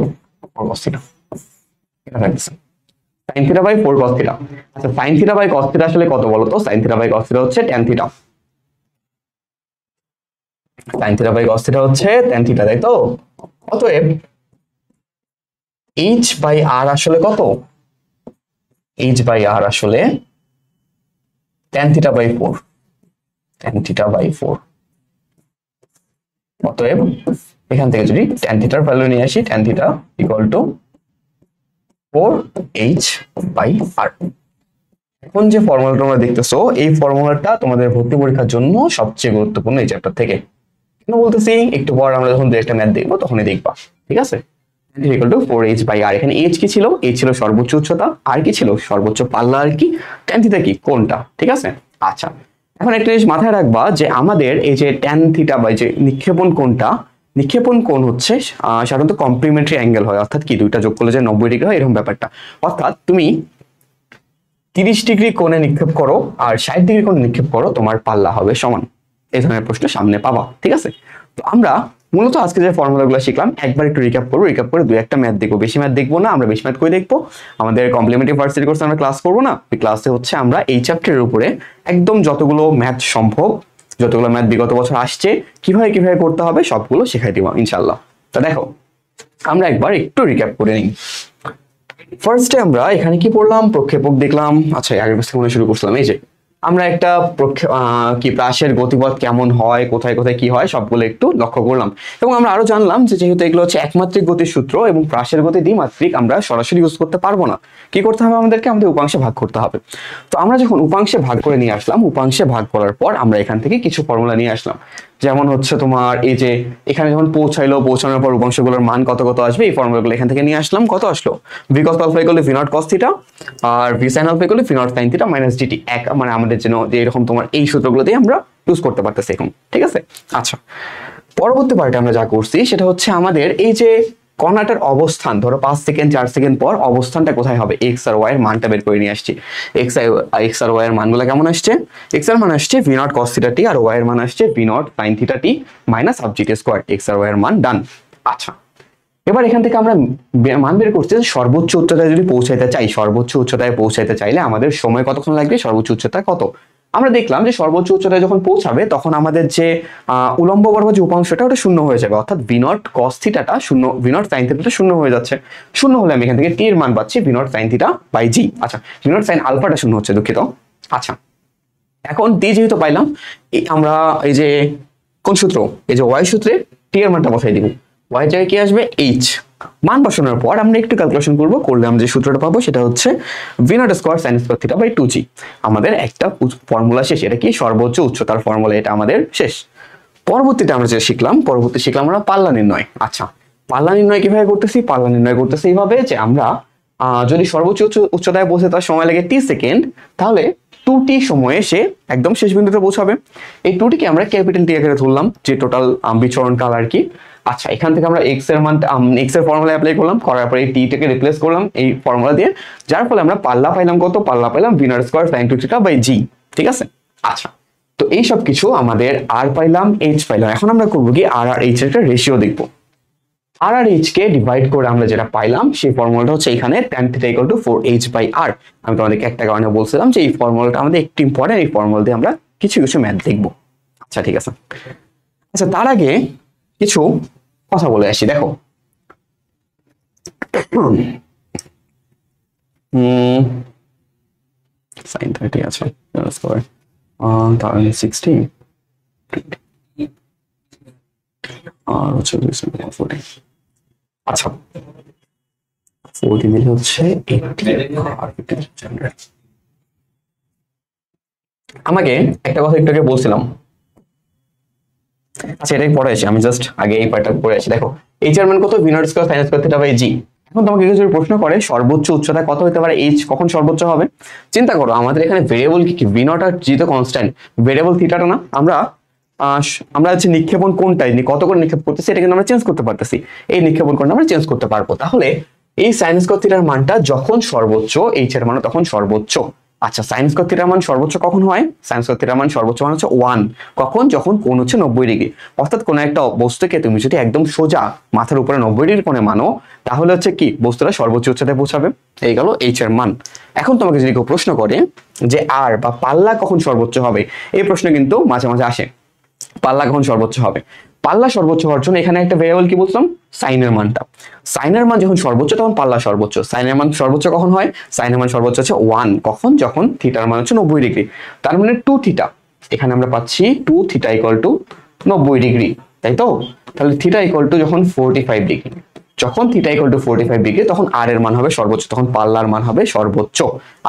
cos থিটা। এটা থাকছে sin theta by 4 cos theta. আচ্ছা, sin theta by cos theta আসলে কত বলো তো? sin theta by cos theta হচ্ছে tan theta. sin theta by cos theta হচ্ছে tan থিটা, তাই তো? অতএব h বাই r আসলে কত? h বাই r আসলে tan theta by 4, tan theta by 4। অতএব এখান থেকে যদি tan থিটার ভ্যালু নিয়ে আসি, tan theta equal to 4h by r। এখন যে ফর্মুলাটা তোমরা দেখতেছো, এই ফর্মুলাটা তোমাদের ভর্তি পরীক্ষার জন্য সবচেয়ে গুরুত্বপূর্ণ এই চ্যাপ্টার থেকে। কেন বলতেছি? একটু পর আমরা যখন একটা ম্যাথ দেখবো তখনই দেখবা, ঠিক আছে? Equal to 4h by r। এখানে h কি ছিল? h ছিল সর্বোচ্চ উচ্চতা, আর কি ছিল? সর্বোচ্চ পাল্লা, আর কি tan থিটা কি? কোণটা, ঠিক আছে? আচ্ছা, এখন একটা জিনিস মাথায় রাখবা যে আমাদের এই যে tan থিটা বা যে নিক্ষেপণ কোণটা, নিক্ষেপণ কোণ হচ্ছে সাধারণত কমপ্লিমেন্টারি অ্যাঙ্গেল হয়, অর্থাৎ কি দুইটা যোগ করলে যে 90 ডিগ্রি হয়, এরকম ব্যাপারটা। অর্থাৎ তুমি 30 ডিগ্রি কোণে নিক্ষেপ করো আর 60 ডিগ্রি কোণে নিক্ষেপ করো, তোমার পাল্লা হবে সমান। এই ধরনের প্রশ্ন সামনে পাবা, ঠিক আছে? তো আমরা মূলত আজকে যে ফর্মুলাগুলো শিখলাম একবার একটু রিক্যাপ করবো, রিক্যাপ করে 2-1টা ম্যাথ দেখবো, বেশি ম্যাথ দেখবো না। আমরা বেশি ম্যাথ করে দেখবো আমাদের কমপ্লিমেন্টারি ভার্সিটি কোর্সে আমরা ক্লাস করবো না, ওই ক্লাসে হচ্ছে আমরা এই চ্যাপ্টারের উপরে একদম যতগুলো ম্যাথ সম্ভব, যতগুলো ম্যাথ বিগত বছর আসছে, কিভাবে কিভাবে করতে হবে সবগুলো শেখাই দিব ইনশাল্লাহ। তো দেখো আমরা একবার একটু রিক্যাপ করে নিই। ফার্স্টে আমরা এখানে কি পড়লাম? প্রক্ষেপক দেখলাম। আচ্ছা, আগের পেজ থেকে শুরু করছিলাম। এই যে আমরা একটা কি প্রাসের গতিপথ কেমন হয়, কোথায় কোথায় কি হয়, সবগুলো একটু লক্ষ্য করলাম। এবং আমরা আরো জানলাম যে যেহেতু এগুলো হচ্ছে একমাত্রিক গতির সূত্র এবং প্রাসের গতি দ্বিমাত্রিক, আমরা সরাসরি ইউজ করতে পারবো না। কি করতে হবে? আমাদের উপাংশে ভাগ করতে হবে। তো আমরা যখন উপাংশে ভাগ করে নিয়ে আসলাম, উপাংশে ভাগ করার পর আমরা এখান থেকে কিছু ফর্মুলা নিয়ে আসলাম। যেমন হচ্ছে তোমার এই যে এখানে যখন পৌঁছানোর পর উপাংশগুলোর মান কত কত আসবে, এই ফর্মুলাগুলো এখান থেকে নিয়ে আসলাম। কত আসলো? V cos alpha equal to v not cos theta আর v sine alpha equal to v not sine theta minus dt. এক মানে আমাদের জন্য যে এরকম তোমার এই সূত্রগুলো দিয়ে আমরা ইউজ করতে পারতেছি এখন, ঠিক আছে? আচ্ছা, পরবর্তী পার্টে আমরা যা করছি সেটা হচ্ছে আমাদের এই যে কণাটার অবস্থান, ধরো 5 সেকেন্ড 4 সেকেন্ড পর অবস্থানটা কোথায় হবে, এক্স আর ওয়াই এর মানটা বের করে নিয়ে আসছি। এক্স আর ওয়াই এর মানগুলো কেমন আসছে? এক্স এর মান আসছে v not cos theta t, আর ওয়াই এর মান আসছে v not sine theta t minus half gt square. X আর ওয়াই এর মান ডান। আচ্ছা, এবার এখান থেকে আমরা মান বের করছি সর্বোচ্চ উচ্চতায় যদি পৌঁছাইতে চাই, সর্বোচ্চ উচ্চতায় পৌঁছাইতে চাইলে আমাদের সময় কতক্ষণ লাগবে, সর্বোচ্চ উচ্চতা কত। আমরা দেখলাম যে সর্বোচ্চ উচ্চতায় যখন পৌঁছাবে তখন আমাদের যে উলম্ব বরাবর যে উপাংশটা ওটা শূন্য হয়ে যাবে, অর্থাৎ ভি নট কস থিটাটা শূন্য, ভি নট সাইন থিটাটা শূন্য হয়ে যাচ্ছে। শূন্য হলে আমি এখান থেকে টি এর মান পাচ্ছি v not sine theta by g. আচ্ছা, ভি নট সাইন আলফাটা শূন্য হচ্ছে, দুঃখিত। আচ্ছা, এখন টি যেহেতু পাইলাম, আমরা এই যে কোন সূত্র, এই যে ওয়াই সূত্রে টি এর মানটা বসাই দিব। ওয়াই জায়গায় কি আসবে? এইচ। মান বসানোর পর আমরা একটু ক্যালকুলেশন করলে আমরা যে সূত্রটা পাবো সেটা হচ্ছে v not square sine square theta by 2g। আমাদের একটা ফর্মুলা শেষ। এটা কি? সর্বোচ্চ উচ্চতার ফর্মুলা, এটা আমাদের শেষ। পরবর্তীতে আমরা যেটা শিখলাম, শিখলাম আমরা পাল্লা নির্ণয়। আচ্ছা, পাল্লা নির্ণয় কিভাবে করতেছি? পাল্লা নির্ণয় করতেছি এইভাবে যে আমরা যদি সর্বোচ্চ উচ্চতায় পৌঁছে তার সময় লাগে t সেকেন্ড, তাহলে 2t সময়ে সে একদম শেষ বিন্দুতে পৌঁছাবে। এই 2টিকে আমরা ক্যাপিটাল টি আকারে ধরলাম, যে টোটাল বিচরণ কাল আর কি। আচ্ছা, এখান থেকে আমরা x এর মান x এর ফর্মুলা অ্যাপ্লাই করলাম, করার পরে এই t টাকে রিপ্লেস করলাম এই ফর্মুলা দিয়ে, যার ফলে আমরা পাল্লা পাইলাম কত? পাল্লা পাইলাম v0 স্কয়ার sin 2θ/g। ঠিক আছে। আচ্ছা, তো এই সব কিছু আমাদের r পাইলাম, h পাইলাম। এখন আমরা করব কি r আর h এর একটা রেশিও দেখব। r আর h কে ডিভাইড করে আমরা যেটা পাইলাম সেই ফর্মুলাটা হচ্ছে এখানে tan θ = 4h/r। আমি তোমাদেরকে একটা কারণে বলছিলাম যে এই ফর্মুলাটা আমাদের একটু ইম্পর্টেন্ট, এই ফর্মুলা দিয়ে আমরা কিছু কিছু ম্যাথ দেখব। আচ্ছা ঠিক আছে। আচ্ছা, তার আগে কিছু কথা বলে আসি। দেখো sin 30 আছে স্কয়ার তাহলে 60 আর হচ্ছে 40। আচ্ছা, 40 দিলে হচ্ছে 80 আর 50। আমাকে একটা কথা একটু আগে বলছিলাম, আচ্ছা এটাই পড়ে আসি, আমি জাস্ট আগে এই পার্টটা পড়ে আসি। দেখো h এর মান কত? v0 square sin square θ/g। এখন তোমাকে কিছু প্রশ্ন করে সর্বোচ্চ উচ্চতা কত হতে পারে, h কখন সর্বোচ্চ হবে? চিন্তা করো, আমাদের এখানে ভেরিয়েবল কি v0 আর g তো কনস্ট্যান্ট, ভেরিয়েবল থিটাটা না। আমরা হচ্ছে নিক্ষেপণ কোণটাই কত করে নিক্ষেপ করতেছি এটা কিন্তু আমরা চেঞ্জ করতে পারতেছি, এই নিক্ষেপণ কোণটা আমরা চেঞ্জ করতে পারবো। তাহলে এই sin স্কয়ার থিটার মানটা যখন সর্বোচ্চ, h এর মান তখন সর্বোচ্চ। আচ্ছা, sin স্কয়ার থিটার মান সর্বোচ্চ কখন হয়? sin স্কয়ার থিটার মান সর্বোচ্চ মান হচ্ছে 1। কখন? যখন কোণ হচ্ছে 90 ডিগ্রি। অর্থাৎ কোন একটা বস্তুকে তুমি যদি একদম সোজা মাথার উপরে 90 ডিগ্রি কোণে মানো, তাহলে হচ্ছে কি বস্তুটা সর্বোচ্চ উচ্চতায় পৌঁছাবে। এই গেল h এর মান। এখন তোমাকে যদি কেউ প্রশ্ন করে যে r বা পাল্লা কখন সর্বোচ্চ হবে, এই প্রশ্ন কিন্তু মাঝে মাঝে আসে, পাল্লা কখন সর্বোচ্চ হবে। পাল্লা সর্বোচ্চ হওয়ার জন্য এখানে একটা ভেরিয়েবল কি বলছিলাম? সাইনের মানটা। সাইনের মান যখন সর্বোচ্চ তখন পাল্লা সর্বোচ্চ। সাইনের মান সর্বোচ্চ কখন হয়? সাইনের মান সর্বোচ্চ হচ্ছে 1। কখন? যখন থিটার মান হচ্ছে 90 ডিগ্রি। তার মানে 2θ, এখানে আমরা পাচ্ছি 2θ = 90 ডিগ্রি, তাই তো? তাহলে θ = যখন 45 ডিগ্রি, যখন θ = 45 ডিগ্রি তখন r এর মান হবে সর্বোচ্চ, তখন পাল্লার মান হবে সর্বোচ্চ।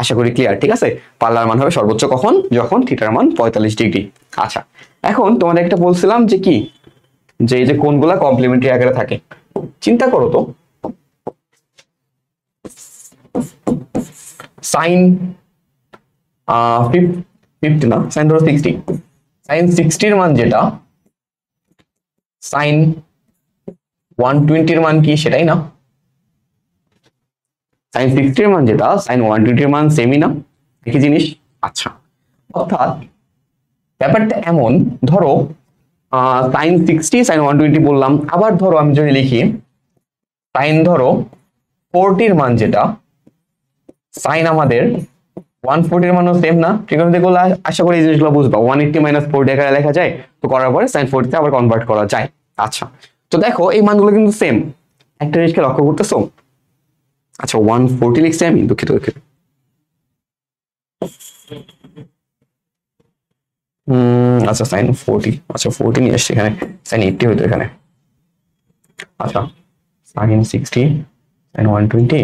আশা করি ক্লিয়ার। ঠিক আছে, পাল্লার মান হবে সর্বোচ্চ কখন? যখন থিটার মান 45 ডিগ্রি। আচ্ছা, এখন তোমাদের একটা বলছিলাম যে কি, যে এই যে কোণগুলা কমপ্লিমেন্টারি আকারে থাকে। চিন্তা করো তো, sin 50 না, sin ধরো 60, sin 60 এর মান যেটা sin 120 এর মান কি সেটাই না? sin 60 এর মান যেটা sin 120 এর মান সেমই না, একই জিনিস। আচ্ছা, অর্থাৎ ব্যাপারটা এমন, ধরো sin 60 sin 120 বললাম, আবার ধরো আমি যদি লিখি sin ধরো 40 এর মান যেটা sin আমাদের 140 এর মানও সেম না। ট্রিগোনোমেট্রি গুলো আশা করি এই জিনিসগুলো বুঝবা। 180 - 40 আকারে লেখা যায়, তো করার পরে sin 40 তে আবার কনভার্ট করা যায়। আচ্ছা, তো দেখো এই মানগুলো কিন্তু সেম। একটা জিনিসকে লক্ষ্য করতেছো? আচ্ছা, 140 লিখছি আমি, দুঃখিত। আচ্ছা sin 40, আচ্ছা 40 নিয়ে আসছি, এখানে sin 80 হইতো এখানে। আচ্ছা, sin 60 sin 120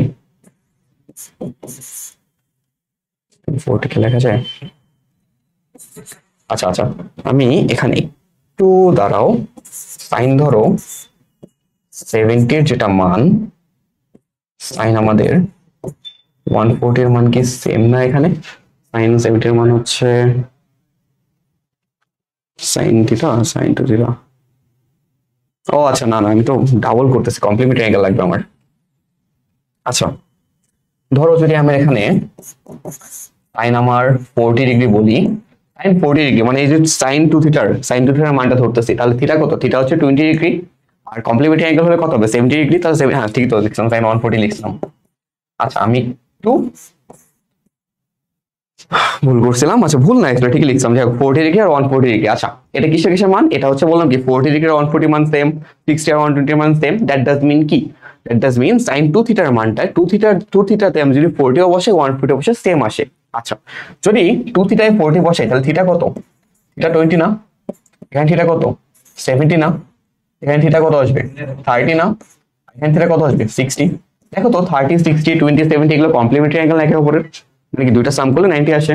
40 কে লেখা যায়। আচ্ছা আচ্ছা, আমি এখানে একটু দাঁড়াও। sin ধরো 70 এর যেটা মান, sin আমাদের 140 এর মান কি সেম না? এখানে sin 70 এর মান হচ্ছে sin θ sin 2θ। ও আচ্ছা, না আমি তো ডাবল করতেছি, কমপ্লিমেন্টারি অ্যাঙ্গেল লাগবে আমার। আচ্ছা, ধরো যদি আমরা এখানে sin আমার 40 ডিগ্রি বলি, sin 40 ডিগ্রি মানে এই যে sin 2θ এর মানটা ধরতেছি, তাহলে থিটা কত? থিটা হচ্ছে 20 ডিগ্রি, আর কমপ্লিমেন্টারি অ্যাঙ্গেল হলে কত হবে? 70 ডিগ্রি। তাহলে হ্যাঁ ঠিক তো লিখলাম, sin 140 লিখলাম। আচ্ছা, আমি একটু ভুল করছিলাম। আচ্ছা, ভুল না, এটা ঠিকই লিখলাম। যাই হোক, 40 ডিগ্রি আর 140 ডিগ্রি। আচ্ছা, এটা কিসের কিসের মান? এটা হচ্ছে বললাম কি 40 ডিগ্রি আর 140 মান সেম, 60 আর 120 মান সেম। দ্যাট ডাজ মিন কি? দ্যাট ডাজ মিন sin 2θ এর মানটা 2θ তে আমি যদি 40 ও বসে 140 বসে সেম আসে। আচ্ছা, যদি 2θ এ 40 বসাই তাহলে থিটা কত? থিটা 20 না? এখানে থিটা কত? 70 না? এখানে থিটা কত আসবে? 30 না? এখানে থিটা কত আসবে? 60। দেখো তো 30 60 20 70 এগুলো কমপ্লিমেন্টারি অ্যাঙ্গেল একে অপরের, মানে কি দুইটা সাম করলে 90 আসে।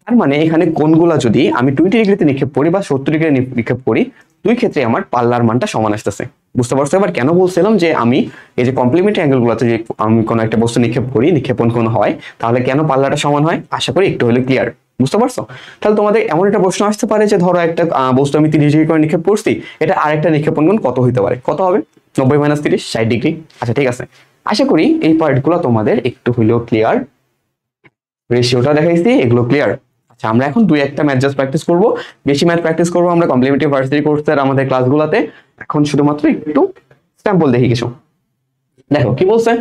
তার মানে এখানে কোণগুলা যদি আমি 20 ডিগ্রিতে নিক্ষেপ করি বা 70 ডিগ্রিতে নিক্ষেপ করি, দুই ক্ষেত্রে আমার পাল্লার মানটা সমান আসতেছে। বুঝতে পারছো এবার কেন বলছিলাম যে আমি এই যে কমপ্লিমেন্টারি অ্যাঙ্গেলগুলোতে যে আমি কোনো একটা বস্তু নিক্ষেপ করি, নিক্ষেপণ কোণ হয়, তাহলে কেন পাল্লাটা সমান হয়? আশা করি একটু হলে ক্লিয়ার। বুঝতে পারছো? তাহলে তোমাদের এমন একটা প্রশ্ন আসতে পারে যে ধরো একটা বস্তু আমি 30 ডিগ্রি করে নিক্ষেপ করছি, এটা আরেকটা নিক্ষেপণ কোণ কত হইতে পারে? কত হবে? 90 - 30 60 ডিগ্রি। আচ্ছা ঠিক আছে, আশা করি এই পার্টগুলো তোমাদের একটু হইলেও ক্লিয়ার। রেশিওটা দেখাইছি, এগুলো ক্লিয়ার। আচ্ছা আমরা এখন 2-1টা ম্যাথ জাস্ট প্র্যাকটিস করব, বেশি ম্যাথ প্র্যাকটিস করবো আমরা কমপ্লিমেন্টারি ভার্সিটি কোর্সের আমাদের ক্লাসগুলোতে। এখন শুধুমাত্র একটু স্যাম্পল দেখি কিছু। দেখো কি বলছে,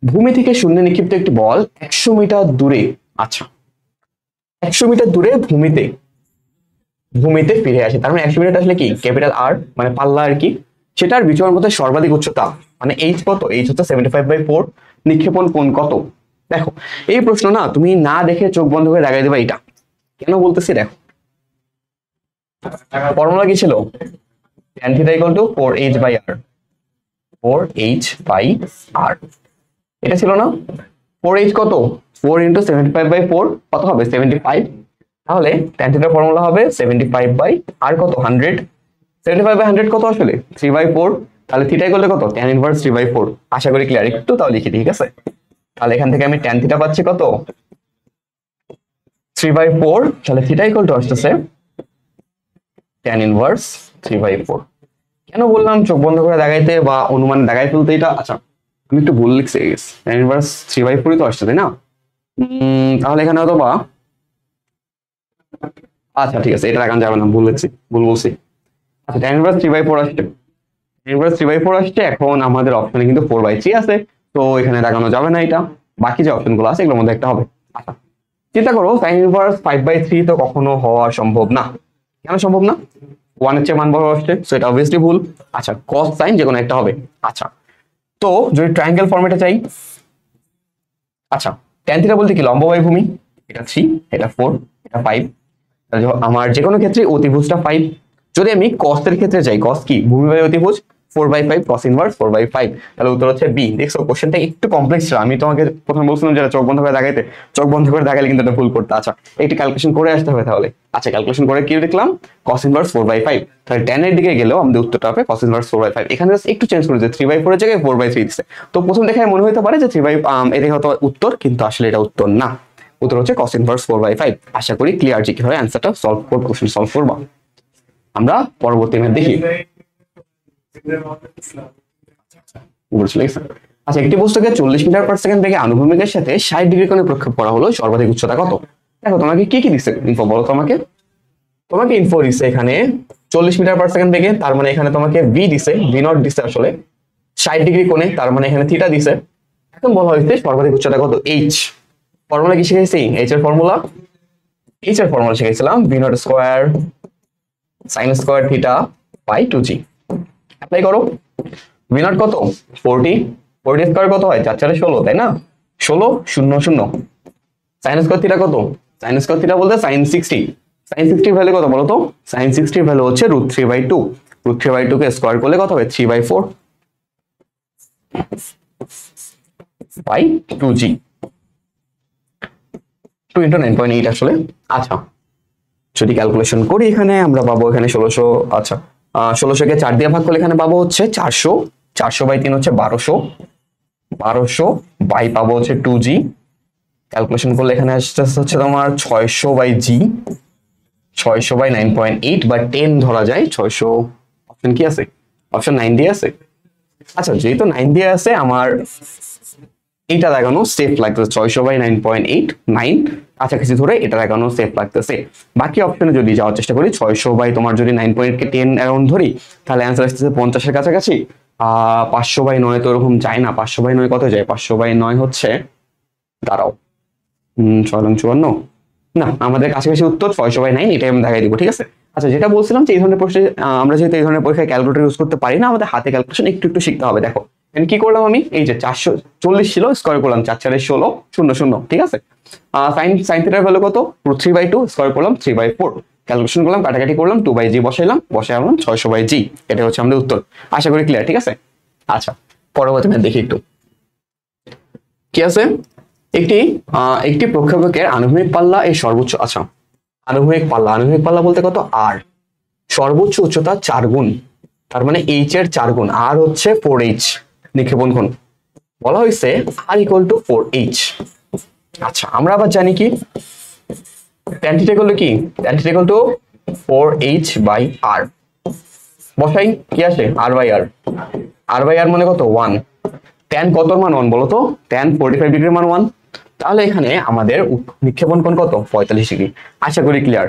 ভূমি থেকে শূন্যে নিক্ষিপ্ত একটি বল 100 মিটার দূরে, আচ্ছা 100 মিটার দূরে ভূমিতে ফিরে আসে। তার মানে 100 মিটার আসলে কি ক্যাপিটাল আর, মানে পাল্লা আর কি। সেটার বিচরণ পথের সর্বাধিক উচ্চতা মানে এইচ কত? এইচ হচ্ছে 75/4। নিক্ষেপণ কোণ কত? দেখো এই প্রশ্ন না তুমি না দেখে চোখ বন্ধ করে দাগাই দেবা। এটা কেন বলতেছি দেখো, ফর্মুলা কি ছিল? tan θ = 4h/r, 4h/r এটা ছিল না? 4h কত? 4 × 75/4 কত হবে? 75। তাহলে tan θ ফর্মুলা হবে 75/r কত? 100। 75/100 কত আসলে? 3/4। তাহলে থিটা করলে কত? tan inverse 3/4। আশা করি ক্লিয়ার। একটু তাও লিখি, ঠিক আছে? তাহলে এখান থেকে আমি tan θ পাচ্ছি কত? 3/4। তাহলে থিটা আসতেছে tan ইনভার্স 3/4। কেন বললাম চোখ বন্ধ করে দাগাইতে বা অনুমান দাগাই ফেলতে? এটা আচ্ছা আমি একটু ভুল লিখছি, tan ইনভার্স 3/4 তো আসছে তাই না? তাহলে এখানে হয়তো বা, আচ্ছা ঠিক আছে এটা লাগানো যাবে না, ভুল বলছি। আচ্ছা tan ইনভার্স 3/4 আসছে, tan ইনভার্স 3/4 আসছে। এখন আমাদের অপশনে কিন্তু 4/3 আছে, তো এখানে লাগানো যাবে না এটা। বাকি যে অপশনগুলো আছে এগুলোর মধ্যে একটা হবে। আচ্ছা চিন্তা করো sin ইনভার্স 5/3 তো কখনো হওয়া সম্ভব না। কেন সম্ভব না? 1 এর চেয়ে মান বড় আসছে, সো এটা অবভিয়াসলি ভুল। আচ্ছা cos sin যে কোনো একটা হবে। আচ্ছা তো যদি ট্রায়াঙ্গেল ফরম্যাটে চাই, আচ্ছা tan θ বলতে কি লম্ব বাই ভূমি, এটা 3, এটা 4, এটা 5। তাহলে আমার যে কোনো ক্ষেত্রে অতিভুজটা 5। যদি আমি cos এর ক্ষেত্রে যাই, cos কি ভূমি বাই অতিভুজ, 4/5 cos ইনভার্স 4/5। তাহলে উত্তর হচ্ছে বি। দেখছো কোশ্চেনটা একটু কমপ্লেক্স ছিল। আমি তোমাকে প্রথমে বলছিলাম যারা চোখ বন্ধ করে দাগাইতে, চোখ বন্ধ করে দাগাইলে কিন্তু এটা ভুল করতে। আচ্ছা একটু ক্যালকুলেশন করে আসতে হবে তাহলে। আচ্ছা ক্যালকুলেশন করে কি দেখলাম? cos inverse 4/5। তাহলে tan এর দিকে গেলেও আমাদের উত্তরটা হবে cos ইনভার্স 4/5। এখানে জাস্ট একটু চেঞ্জ করে যে 3/4 এর জায়গায় 4/3 দিচ্ছে। তো প্রথম দেখায় মনে হতে পারে যে 3/, এটাই হয়তো উত্তর, কিন্তু আসলে এটা উত্তর না। উত্তর হচ্ছে cos ইনভার্স 4/5। আশা করি ক্লিয়ার যে কিভাবে অ্যানসারটা সলভ করব, কোশ্চেন সলভ করব। আমরা পরবর্তী ম্যাথ দেখি। আচ্ছা একটি বস্তুকে 40 মিটার/সেকেন্ড বেগে আনুভূমিকের সাথে 60 ডিগ্রি কোণে প্রক্ষেপ করা হলো, সর্বাধিক উচ্চতা কত? দেখো তোমাকে কি কি দিচ্ছে ইনফো বলো। তোমাকে ইনফো দিচ্ছে এখানে 40 মিটার/সেকেন্ড বেগে, তার মানে এখানে তোমাকে ভি দিছে, ভি নট দিছে আসলে 60 ডিগ্রি কোণে, তার মানে এখানে থিটা দিছে। এখন বলা হয়েছে সর্বাধিক উচ্চতা কত? এইচ। ফর্মুলা কি শিখেছি? এইচ এর ফর্মুলা শিখেছিলাম v not square sin square theta by 2g। Apply করো। ভি নট কত? 40 স্কয়ার কত হয়? 4 4 16 তাই না? 16 0 0। sin স্কয়ার থিটা কত? sin স্কয়ার থিটা বলতে sin 60। sin 60 ভ্যালু কত বলো তো? sin 60 ভ্যালু হচ্ছে √3/2। √3/2 কে স্কয়ার করলে কত হবে? 3/4 বাই 2g। 2 × 9.8 আসলে। আচ্ছা যদি ক্যালকুলেশন করি এখানে আমরা পাবো এখানে 1600। আচ্ছা 1600 কে 4 দিয়ে ভাগ করলে এখানে পাবো হচ্ছে 400। 400/3 হচ্ছে 1200 বাই পাবো হচ্ছে 2g। ক্যালকুলেশন করলে এখানে আসছে হচ্ছে তোমার 600/g, 600/9.8 বা 10 ধরা যায়। 600 অপশন কি আছে? অপশন 9 দিয়ে আছে। আচ্ছা যেহেতু 9 দিয়ে আছে আমার এইটা দেখানো সেফ লাগতেছে, 600/9.8 9 কাছাকাছি ধরে এটা দেখানো সেফ লাগতেছে। বাকি অপশনে যদি যাওয়ার চেষ্টা করি 600 বাই তোমার যদি 9.8 কে 10 অ্যারাউন্ড ধরি, তাহলে অ্যান্সার আসতেছে 50 এর কাছাকাছি। 500/9 তো এরকম যায় না। 500/9 কত যায়? 500/9 হচ্ছে, দাঁড়াও 6 54 না, আমাদের কাছাকাছি উত্তর 600/9, এটাই আমি দেখাই দিব। ঠিক আছে। আচ্ছা যেটা বলছিলাম যে এই ধরনের প্রশ্নে আমরা যেহেতু এই ধরনের পরীক্ষায় ক্যালকুলেটর ইউজ করতে পারি না, আমাদের হাতে ক্যালকুলেশন একটু শিখতে হবে। দেখো কি করলাম আমি, এই যে 440 ছিল, স্কয়ার করলাম 4 4 16 0 0। ঠিক আছে। sin থিটার ভ্যালু কত? √3/2 স্কয়ার করলাম 3/4। ক্যালকুলেশন করলাম, কাটাকাটি করলাম, 2/g বসাইলাম 600/g। এটা হচ্ছে আমাদের উত্তর। আশা করি ক্লিয়ার। ঠিক আছে। আচ্ছা পরবর্তী ম্যাথ দেখি একটু কি আছে। একটি প্রক্ষেপকের আনুভূমিক পাল্লা এই সর্বোচ্চ, আচ্ছা আনুভূমিক পাল্লা বলতে কত? আর সর্বোচ্চ উচ্চতা 4 গুণ তার মানে এইচ এর 4 গুণ, আর হচ্ছে 4h নিক্ষেপণ কোণ। বলা হয়েছে আর ইকুয়াল টু 4h। আচ্ছা আমরা আবার জানি কি tan থিটা ইকুয়াল টু কি, tan theta equal to 4h/r। বসাই কি আসে r by r, r by r মানে কত 1, tan কত মান 1 বলো তো, tan 45 ডিগ্রির মান 1। তাহলে এখানে আমাদের নিক্ষেপণ কোণ কত 45 ডিগ্রি। আশা করি ক্লিয়ার।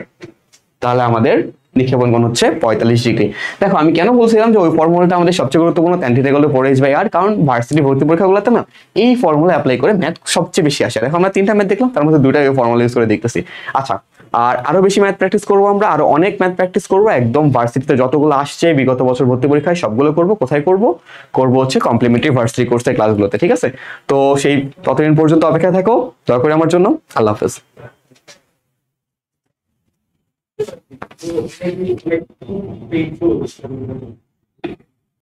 তাহলে আমাদের নিক্ষেপণ কোণ হচ্ছে 45 ডিগ্রি। দেখো আমি কেন বলছিলাম যে ওই ফর্মুলাটা আমাদের সবচেয়ে গুরুত্বপূর্ণ, tan theta equal to 4h/r, কারণ ভার্সিটি ভর্তি পরীক্ষাগুলোতে না এই ফর্মুলা অ্যাপ্লাই করে ম্যাথ সবচেয়ে বেশি আসে। দেখো আমরা 3টা ম্যাথ দেখলাম, তার মধ্যে 2টা এই ফর্মুলা ইউজ করে দেখতেছি। আচ্ছা আর আরো বেশি ম্যাথ প্র্যাকটিস করবো, আমরা আরো অনেক ম্যাথ প্র্যাকটিস করবো, একদম ভার্সিটিতে যতগুলো আসছে বিগত বছর ভর্তি পরীক্ষায় সবগুলো করবো। কোথায় করব, করবো হচ্ছে কমপ্লিমেন্টারি ভার্সিটি কোর্সের ক্লাসগুলোতে, ঠিক আছে? তো সেই ততদিন পর্যন্ত অপেক্ষা থাকো, দয়া করে আমার জন্য। আল্লাহ হাফেজ।